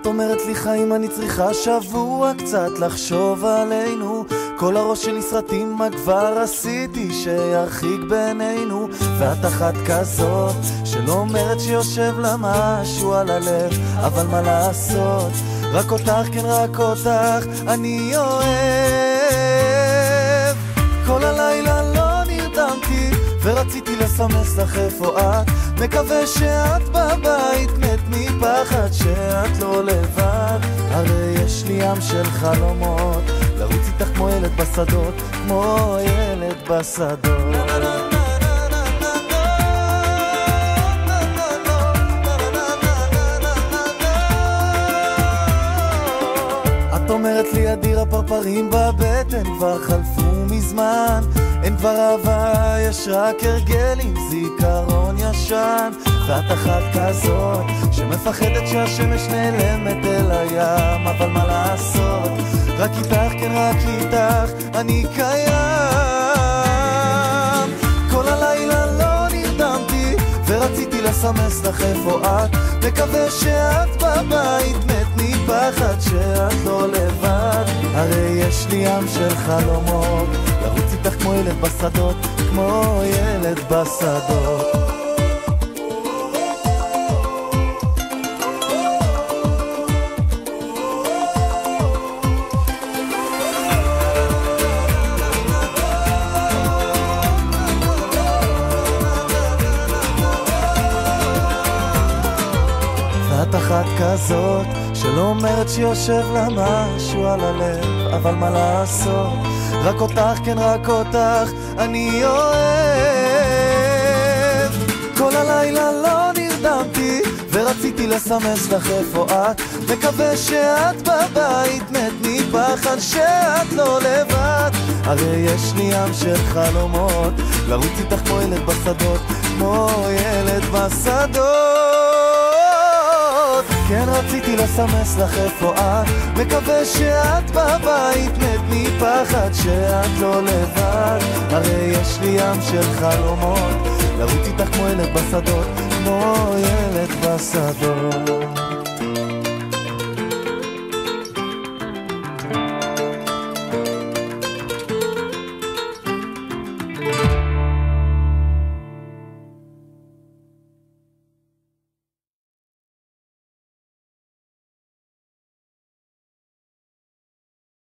את אומרת לי חיים אני צריכה שבוע קצת לחשוב עלינו, כל הראש שלי סרטים מה כבר עשיתי שירחיק בינינו, ואת אחת כזאת שלא אומרת שיושב לה משהו על הלב, אבל מה לעשות, רק אותך, כן רק אותך אני אוהב. כל הלילה לא נרדמתי ורציתי לסמס לך איפה את, מקווה שאת בבית, מת מפחד שאת לא לבד, הרי יש לי ים של חלומות, לרוץ איתך כמו ילד בשדות, כמו ילד בשדות. את אומרת לי אדיר הפרפרים בבטן כבר חלפו מזמן, אין כבר אהבה, יש רק הרגל עם זיכרון ישן, ואת אחת כזאת שמפחדת שהשמש נעלמת אל הים, אבל מה לעשות, רק איתך, כן רק איתך אני קיים. כל הלילה לא נרדמתי ורציתי לסמס לך איפה את, מקווה שאת בבית, מת מפחד שאת לא לבד, הרי יש לי ים של חלומות, לרוץ איתך כמו ילד בשדות, כמו ילד בשדות. ואת אחת כזאת שלא אומרת שיושב לה משהו על הלב, אבל מה לעשות, רק אותך, כן רק אותך אני אוהב. כל הלילה לא נרדמתי ורציתי לסמס לך איפה את, מקווה שאת בבית, מת מפחד שאת לא לבד, הרי יש לי ים של חלומות, לרוץ איתך כמו ילד בשדות, כמו ילד בשדות. כן רציתי לסמס לך איפה את, מקווה שאת בבית, מת מפחד שאת לא לבד, הרי יש לי ים של חלומות, לרוץ איתך כמו ילד בשדות, כמו ילד בשדות.